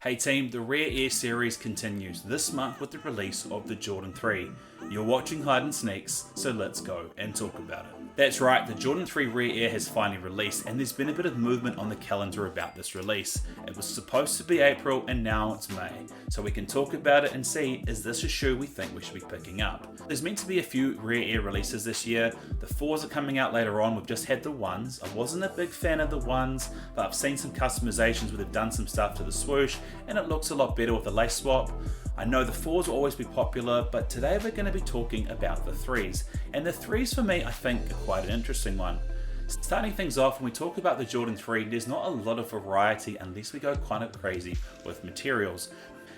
Hey team, the Rare Air series continues this month with the release of the Jordan 3. You're watching Hide and Sneakz, so let's go and talk about it. That's right, the Jordan 3 Rare Air has finally released, and there's been a bit of movement on the calendar about this release. It was supposed to be April and now it's May, so we can talk about it and see, is this a shoe we think we should be picking up? There's meant to be a few Rare Air releases this year. The 4s are coming out later on. We've just had the 1s. I wasn't a big fan of the 1s, but I've seen some customizations where they've done some stuff to the swoosh and it looks a lot better with the lace swap. I know the 4s will always be popular, but today we're going to be talking about the 3s. And the 3s for me, I think, are quite an interesting one. Starting things off, when we talk about the Jordan 3, there's not a lot of variety unless we go kind of crazy with materials.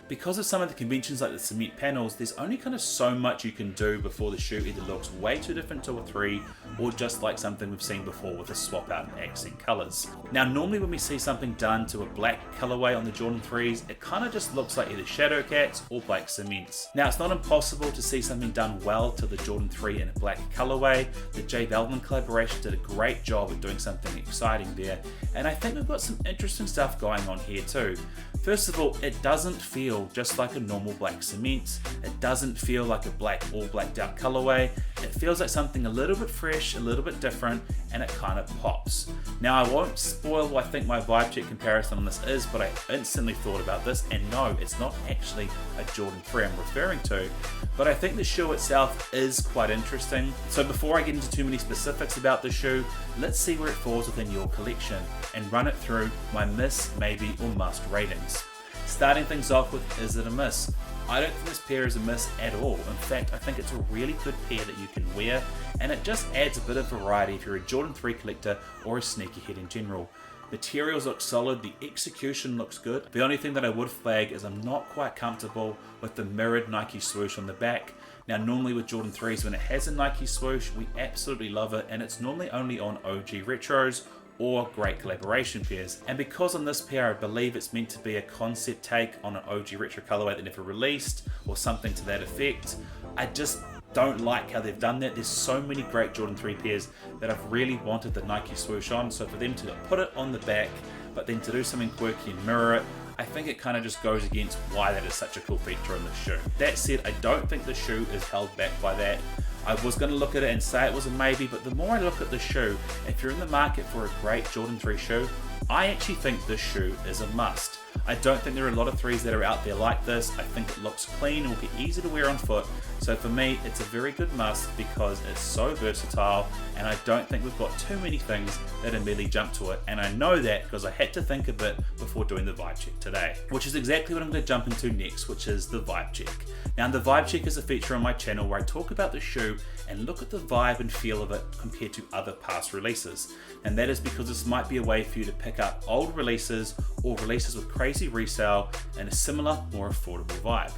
Because of some of the conventions like the cement panels, there's only kind of so much you can do before the shoe either looks way too different to a 3 or just like something we've seen before with a swap out in accent colors. Now normally when we see something done to a black colorway on the Jordan 3s, it kind of just looks like either shadow cats or black cements. Now it's not impossible to see something done well to the Jordan 3 in a black colorway. The J Balvin collaboration did a great job of doing something exciting there, and I think we've got some interesting stuff going on here too. First of all, it doesn't feel just like a normal black cement. It doesn't feel like a black all blacked out colorway. It feels like something a little bit fresh, a little bit different, and it kind of pops. Now I won't spoil what I think my vibe check comparison on this is, but I instantly thought about this, and no, it's not actually a Jordan 3 I'm referring to, but I think the shoe itself is quite interesting. So before I get into too many specifics about the shoe, let's see where it falls within your collection and run it through my miss, maybe, or must ratings. Starting things off with, is it a miss? I don't think this pair is a miss at all. In fact, I think it's a really good pair that you can wear, and it just adds a bit of variety if you're a Jordan 3 collector or a sneakerhead in general. Materials look solid, the execution looks good. The only thing that I would flag is I'm not quite comfortable with the mirrored Nike swoosh on the back. Now normally with Jordan 3s, when it has a Nike swoosh, we absolutely love it, and it's normally only on OG retros or great collaboration pairs. And because on this pair I believe it's meant to be a concept take on an OG retro colorway that never released or something to that effect, I just don't like how they've done that. There's so many great Jordan 3 pairs that I've really wanted the Nike swoosh on, so for them to put it on the back but then to do something quirky and mirror it, I think it kind of just goes against why that is such a cool feature on the shoe. That said, I don't think the shoe is held back by that. I was going to look at it and say it was a maybe, but the more I look at the shoe, if you're in the market for a great Jordan 3 shoe, I actually think this shoe is a must. I don't think there are a lot of 3s that are out there like this. I think it looks clean, it will be easy to wear on foot. So for me, it's a very good must because it's so versatile, and I don't think we've got too many things that immediately jump to it. And I know that because I had to think a bit before doing the vibe check today, which is exactly what I'm going to jump into next, which is the vibe check. Now the vibe check is a feature on my channel where I talk about the shoe and look at the vibe and feel of it compared to other past releases. And that is because this might be a way for you to pick up old releases or releases with crazy resale and a similar, more affordable vibe.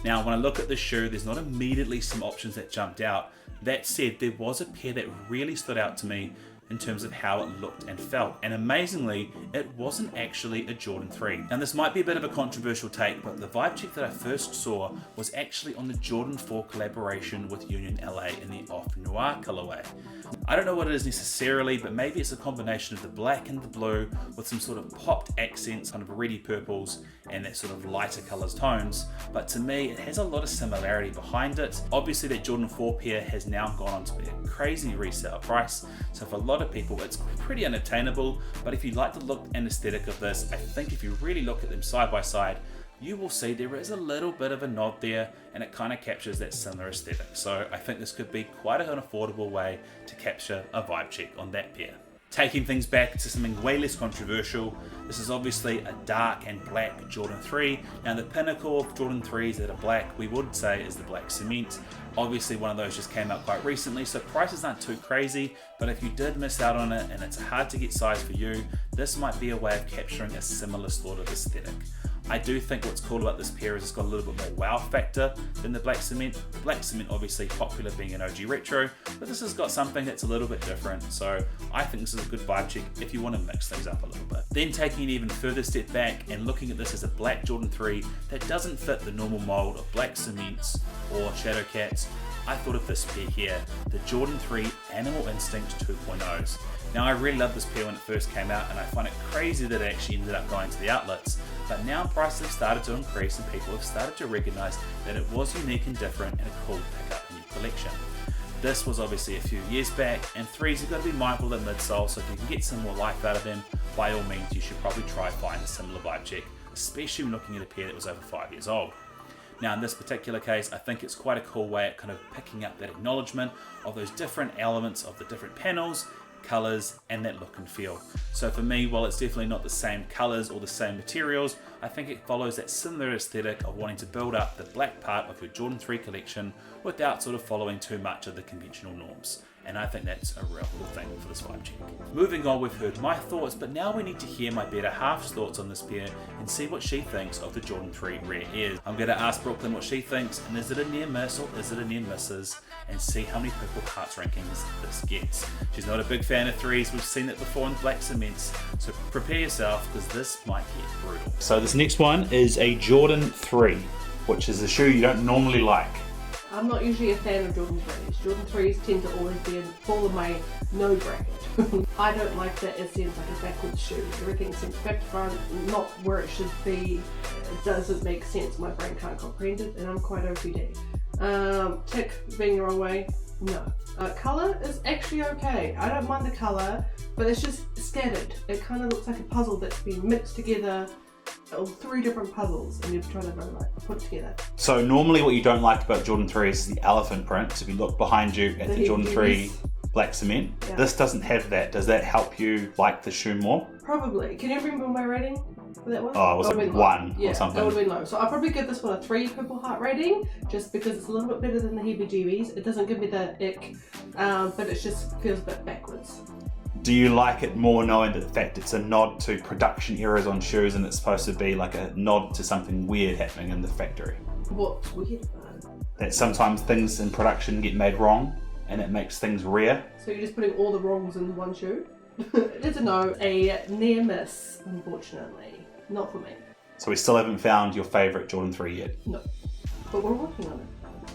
Now when I look at the shoe, there's not immediately some options that jumped out. That said, there was a pair that really stood out to me in terms of how it looked and felt, and amazingly, it wasn't actually a Jordan 3. Now this might be a bit of a controversial take, but the vibe check that I first saw was actually on the Jordan 4 collaboration with Union LA in the Off Noir colorway. I don't know what it is necessarily, but maybe it's a combination of the black and the blue with some sort of popped accents, kind of reddy purples and that sort of lighter colors tones, but to me it has a lot of similarity behind it. Obviously that Jordan 4 pair has now gone on to be a crazy resale price, so for a lot of people it's pretty unattainable, but if you like the look and aesthetic of this, I think if you really look at them side by side, you will see there is a little bit of a nod there, and it kind of captures that similar aesthetic. So I think this could be quite an affordable way to capture a vibe check on that pair. Taking things back to something way less controversial, this is obviously a dark and black Jordan 3. Now the pinnacle of Jordan 3s that are black, we would say, is the black cement. Obviously one of those just came out quite recently, so prices aren't too crazy, but if you did miss out on it and it's a hard to get size for you, this might be a way of capturing a similar sort of aesthetic. I do think what's cool about this pair is it's got a little bit more wow factor than the black cement. Black cement obviously popular being an OG retro, but this has got something that's a little bit different, so I think this is a good vibe check if you want to mix things up a little bit. Then taking an even further step back and looking at this as a black Jordan 3 that doesn't fit the normal mold of black cements or shadow cats, I thought of this pair here, the Jordan 3 Animal Instinct 2.0s. Now I really loved this pair when it first came out, and I find it crazy that it actually ended up going to the outlets. but now prices have started to increase and people have started to recognise that it was unique and different and a cool pickup in your collection. This was obviously a few years back, and 3s have got to be mindful of midsole, so if you can get some more life out of them, by all means you should probably try find a similar vibe check, especially when looking at a pair that was over 5 years old. Now in this particular case, I think it's quite a cool way at kind of picking up that acknowledgement of those different elements of the different panels, colours and that look and feel. So for me, while it's definitely not the same colours or the same materials, I think it follows that similar aesthetic of wanting to build up the black part of your Jordan 3 collection without sort of following too much of the conventional norms. And I think that's a real cool thing for this vibe check. Moving on, we've heard my thoughts, but now we need to hear my better half's thoughts on this pair and see what she thinks of the Jordan 3 Rare Airs. I'm going to ask Brooklyn what she thinks, and is it a near miss or is it a near misses, and see how many Purple Hearts rankings this gets. She's not a big fan of 3s, we've seen it before in black cements, so prepare yourself because this might get brutal. So this next one is a Jordan 3, which is a shoe you don't normally like. I'm not usually a fan of Jordan 3s. Jordan 3s tend to always be in fall of my no bracket. I don't like that it seems like a backwards shoe. Everything seems back to front, not where it should be. It doesn't make sense. My brain can't comprehend it, and I'm quite OCD. Tick being the wrong way, no. Colour is actually okay. I don't mind the colour, but it's just scattered. It kind of looks like a puzzle that's been mixed together. 3 different puzzles, and you're trying to like put together. So normally what you don't like about Jordan 3 is the elephant print. So if you look behind you at the Jordan 3 black cement, yeah. This doesn't have that. Does that help you like the shoe more? Probably. Can you remember my rating for that one? Oh, was it 1 or something? It would have been low. So I'll probably give this one a 3 Purple Heart rating, just because it's a little bit better than the heebie-jeebies. It doesn't give me the ick, but it just feels a bit backwards. Do you like it more knowing that the fact it's a nod to production errors on shoes and it's supposed to be like a nod to something weird happening in the factory? What's weird about it? That sometimes things in production get made wrong and it makes things rare. So you're just putting all the wrongs in one shoe? It's a no. A near miss, unfortunately. Not for me. So we still haven't found your favourite Jordan 3 yet? No. But we're working on it.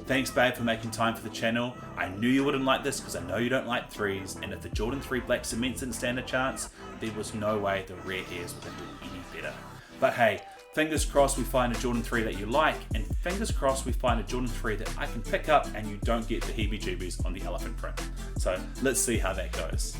Thanks babe for making time for the channel. I knew you wouldn't like this because I know you don't like 3s, and if the Jordan 3 black cements didn't stand a chance, there was no way the Rare Airs would do any better. But hey, fingers crossed we find a Jordan 3 that you like, and fingers crossed we find a Jordan 3 that I can pick up and you don't get the heebie-jeebies on the elephant print. So let's see how that goes.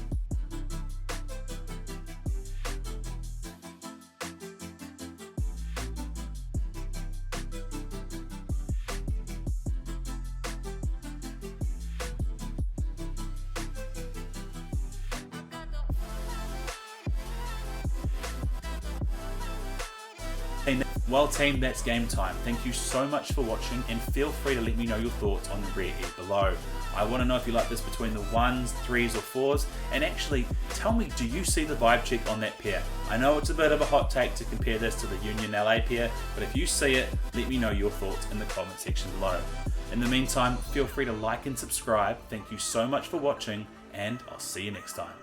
Well team, that's game time. Thank you so much for watching, and feel free to let me know your thoughts on the Rare Air below. I want to know if you like this between the 1s, 3s or 4s, and actually tell me, do you see the vibe check on that pair? I know it's a bit of a hot take to compare this to the Union LA pair, but if you see it, let me know your thoughts in the comment section below. In the meantime, feel free to like and subscribe. Thank you so much for watching, and I'll see you next time.